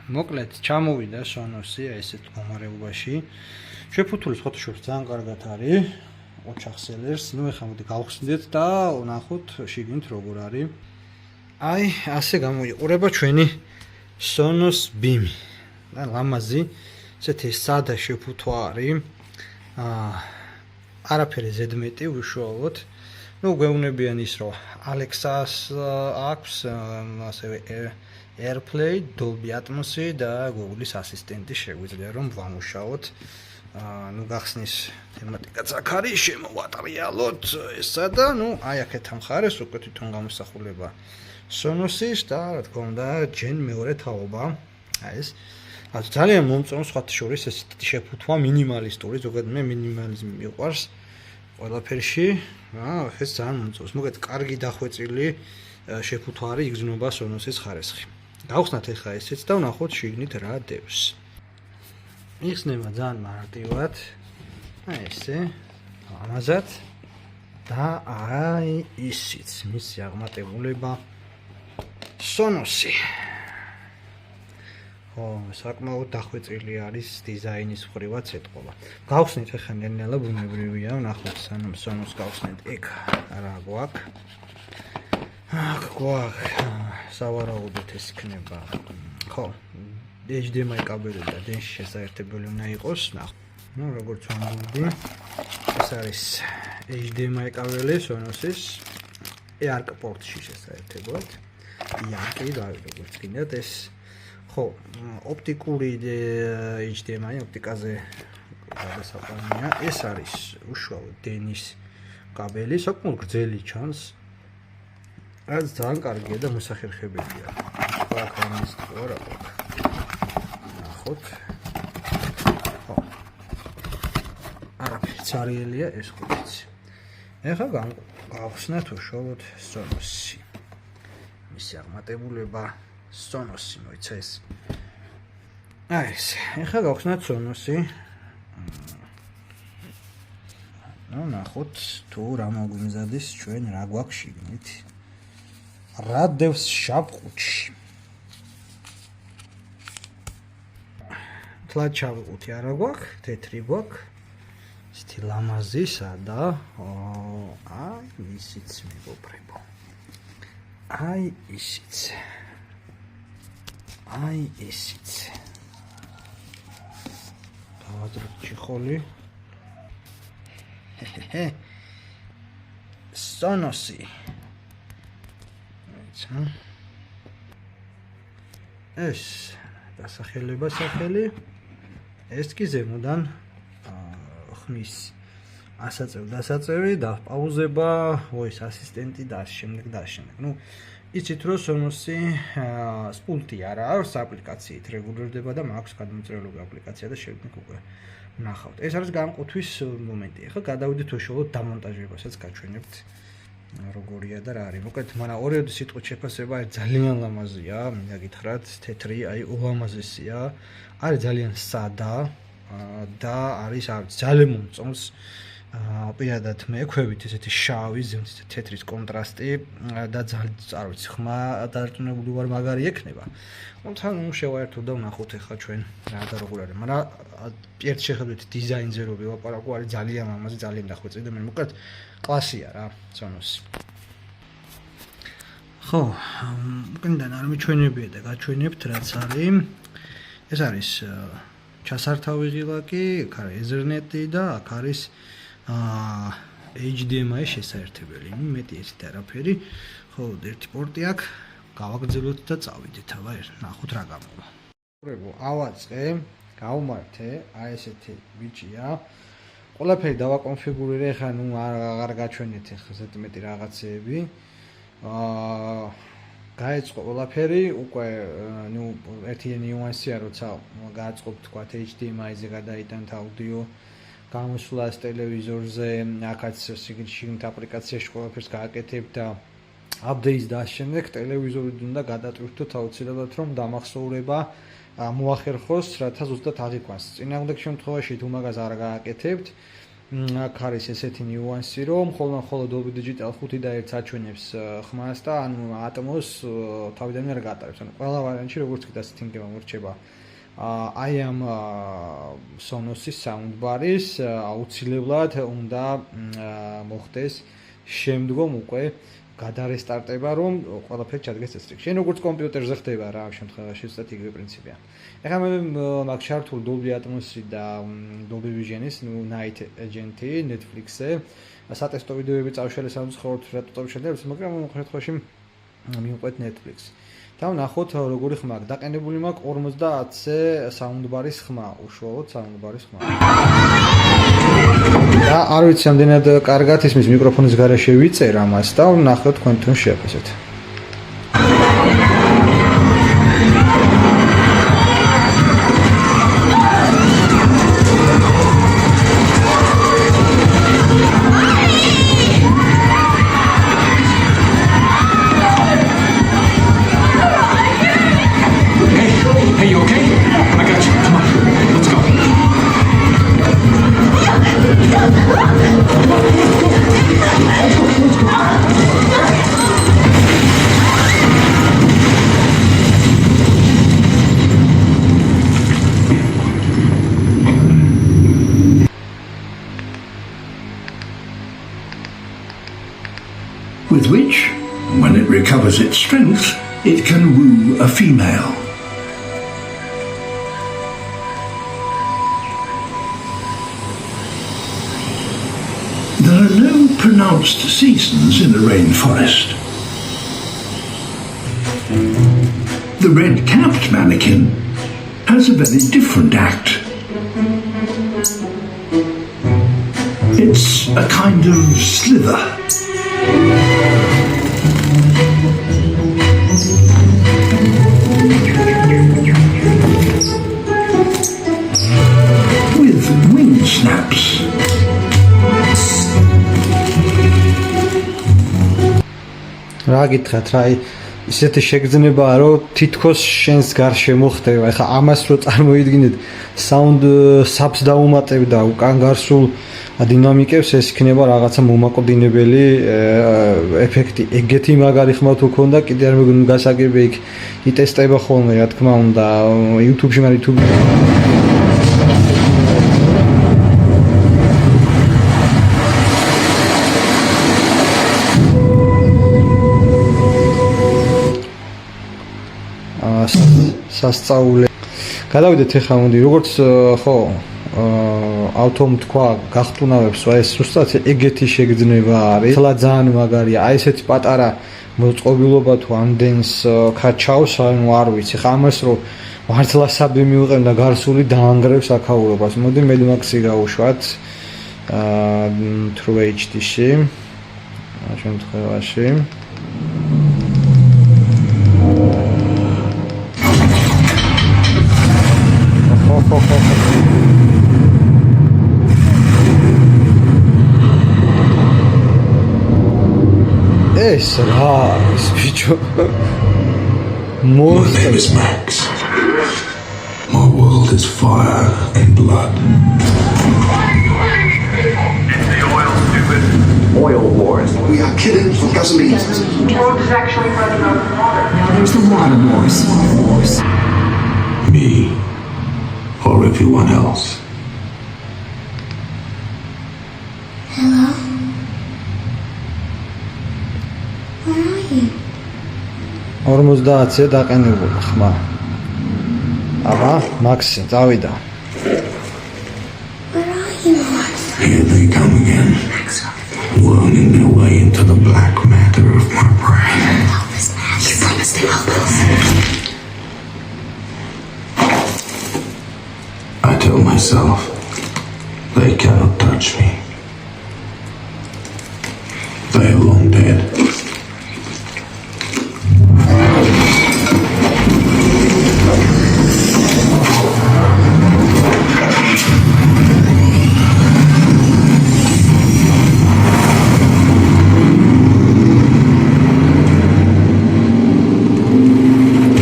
მოკლედ ჩამოვიდა Sonos-ი ესეთ მდგომარეობაში. შეფუთული ფოტოშოპს ძალიან კარგად არის. ოჩახსელერს, ეხლა მოდი გავხსნით და ვნახოთ შიგნით როგორ არის. აი, ასე გამოიყურება ჩვენი Sonos Beam. და ლამაზი, ესეთი სადა შეფუთვა არის. არაფერი ზედმეტი უშუალოდ. გვეუბნებიან ის, რომ Alexa-ს აქვს, ასევე AirPlay, Dolby Atmos-ი და Google-ის ასისტენტი შეგვიძლია რომ ვამუშაოთ. გახსნის თემატიკაც აქ არის, შემოვატრიალოთ ესა და აი აქეთ ამ ხარეს უკვე თვითონ გამოსახულება Sonos-ის და რა თქმა უნდა Gen მეორე თაობა. აი ეს ძალიან მომწონს სხვათა შორის ესეთი შეფუთვა მინიმალისტური, ზოგადად მე მინიმალიზმი მიყვარს ყველაფერში. ეს ძალიან მომწონს. მოგეთ კარგი დახვეწილი შეფუთვა არის, იგრძნობა Sonos-ის ხარესხი. გავხსნათ ახლა ესეც და ვნახოთ შიგნით რა დევს. იხსნება ძალიან მარტივად. აი ესე, ამაზად და აი ისიც მისი აღმატებულება Sonos-ი. საკმაოდ დახვეწილი არის დიზაინის მხრივაც ეთყობა. გავხსნით ახლა ნელ-ნელა ბუნებრივია, ვნახოთ სანამ Sonos გავხსნით ეგ რა გვაქვს. გვაქვს სავარაუდოდ ეს იქნება. ხო, HDMI კაბელი და დენში შესაერთებელი უნდა იყოს. როგორც ვამბობდი, ეს არის HDMI კაბელი Sonos-ის ARC პორტში შესაერთებლად. ARC-ი და როგორც გინდათ ეს ხო, ოპტიკური HDMI ოპტიკაზე გადასაყვანია. ეს არის უშუალოდ დენის კაბელი, საკმაოდ გრძელი ჩანს. რაც ძალიან კარგია და მოსახერხებელია. აქ ამის რა გვაქვს. ნახოთ. ხო. არაფერი ცარიელია ეს ხუთიც. ეხლა გავხსნათ უშუალოდ Sonos-ი. მისი აღმატებულება Sonos-ი მოიცა ეს. აი ეს. ეხლა გავხსნათ Sonos-ი. ნახოთ თუ რა მოგვიმზადის ჩვენ რა გვაქვს შიგნით. რა დევს შაბყუთში. თლად შაბყუთი არა გვაქვს, თეთრი გვაქვს. ისეთი ლამაზი, სადა. აი ისიც მეგობრებო. აი ისიც. აი ისიც. დავადროთ ჩიხოლი. Sonos-ი. ეს დასახელება სახელი. ეს კი ზემოდან ხმის დასაწევი და პაუზება, voice ასისტენტი და შემდეგ. იცით რომ Sonos-ი პულტი არა აქვს, აპლიკაციით რეგულირდება და მაქვს გადამწყვეტი აპლიკაცია და შევიდნით უკვე ვნახავთ. ეს არის განყუთვის მომენტი. ახლა გადავიდეთ უშუალოდ დამონტაჟებასაც გაჩვენებთ როგორია და რა არის. მოკლედ, მაგრამ ორი სიტყვით შეფასება არის ძალიან ლამაზია, მინდა გითხრათ, თეთრი, აი ულამაზესია. არის ძალიან სადა და არის ძალიან მომწონს. პირადად მე ხვევით ესეთი შავი, ზემოთ თეთრის კონტრასტი და ძალიან არ ვიცი, ხმა დარწმუნებული ვარ მაგარი ექნება. თან შევაერთო და ვნახოთ ახლა ჩვენ რა და როგორ არის. მაგრამ ერთ შეხედვით დიზაინზე რო ვილაპარაკო, არის ძალიან ლამაზი, ძალიან დახვეწილი და მე მოკლედ კლასია რა, Sonos-ი. ხო, უკენიდან არ მიჩვენებია და გაჩვენებთ რაც არის. ეს არის ჩასართავი ღილაკი, აქ არის Ethernet-ი და აქ არის HDMI შესაერთებელი. მეტი ესეთ არაფერი. ხო, ერთი პორტი აქვს. გავაგრძელოთ და წავიდეთ, აბა ნახოთ რა გამოვა. ავაწყე, გავმართე, აი ესეთი ბიჭია. ყველაფერი დავაკონფიგურირე, ხა აღარ გაჩვენეთ ახლა ზედმეტი რაღაცეები. გაეწყო ყველაფერი, უკვე ერთი ნიუანსია, როცა გააწყობთ თქვა HDMI-ზე გადაიტანთ აუდიო გამოსვლას ტელევიზორზე, აქაც შიგნით აპლიკაციაში ყველაფერს გააკეთებთ და update-ს და შემდეგ ტელევიზორით უნდა გადატვირთოთ აუცილებლად რომ დამახსოვრება მოახერხოს, რათა ზუსტად აღიქვას. წინააღმდეგ შემთხვევაში თუ მაგას არ გააკეთებთ, აქ არის ესეთი ნიუანსი, რომ ხოლმე Dolby Digital 5 და 1 აჩვენებს ხმას და ანუ ატმოს თავიდანვე არ გატარებს. ანუ ყველა ვარიანტში როგორც კი დასთინგება მორჩება აი ამ Sonos-ის საუნდბარის აუცილებლად უნდა მოხდეს შემდგომ უკვე გადარესტარტება, რომ ყველაფერი ჩადგეს წესრიგში. შენ როგორც კომპიუტერზე ხდება რა ამ შემთხვევაში, ზუსტად იგივე პრინციპია. ეხლა მე მაგ ჩართულ Dolby Atmos-ი და Dolby Vision-ის, Night Agent-ი Netflix-ზე სატესტო ვიდეოები წავშალე სამწუხაროდ რატო წავშალე, მაგრამ ამ შემთხვევაში მივყვეთ Netflix. და ვნახოთ როგორი ხმა აქვს. დაყენებული მაქვს 50-ზე საუნდბარის ხმა, უშუალოდ საუნდბარის ხმა. და არ ვიცი ამდენად კარგად ისმის მიკროფონის გარეშე ვიწერ ამას და ვნახოთ თქვენ თვითონ შეაფასეთ. With which, when it recovers its strength, it can woo a female. There are no pronounced seasons in the rainforest. The red-capped mannequin has a very different act. It's a kind of slither. With wing snaps. რა გითხრათ რა ისეთი შეგრძნებაა რომ თითქოს შენს გარშე მოხდება. ეხლა ამას რო წარმოიდგინეთ საუნდ საბს დაუმატებდა უკან გარსულ დინამიკებს, ეს იქნება რაღაცა მომაკვდინებელი ეფექტი. ეგეთი მაგარი ხმა თუ ქონდა, კიდე არ მეგონა გასაგებია იქ იტესტება ხოლმე, რა თქმა უნდა, YouTube-ში მაგრამ YouTube სასწაულე. გადავიდეთ ახლა მოდი, როგორც ხო ავტომ თქვა გახტუნავებს, ეს ზუსტად ეგეთი შეგრძნება არის. ხლა ძალიან მაგარია. აი ესეთი პატარა მოწყობილობა თუ ამდენს ქაჩავს, ანუ არ ვიცი. ხა ამას რომ მართლა საბი მივიყენ და გარსული დაანგრევს აქაურობას. მოდი მე მაქსი გავუშვათ True HD-ში. ამ შემთხვევაში ეს რა ის ბიჭო My name is Max. My world is fire and blood. It's the oil, stupid. Oil wars. We are killing for gasoline. Drugs is actually running out of water. Now there's the water wars. Me or everyone else. Hello? Where are you? 50-ზე დაყენებული ხმა. აბა, მაქსი, წავიდა. Where are you? Here they come again, worming their way into the black matter of my brain. Help us, man. You promised to help us. I tell myself they cannot touch me. They are long dead.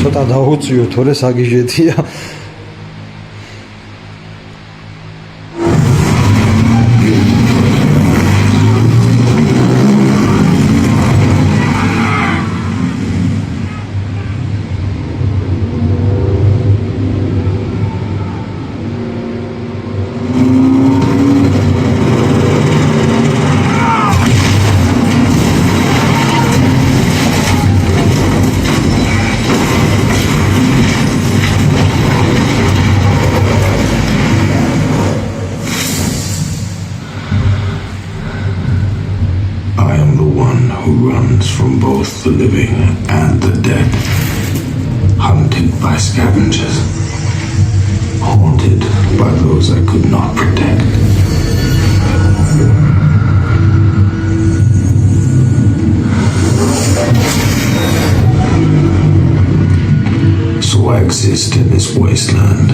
ცოტა დაუწიო, თორე საგიჟეთია. runs from both the living and the dead, hunted by scavengers, haunted by those I could not protect. So I exist in this wasteland,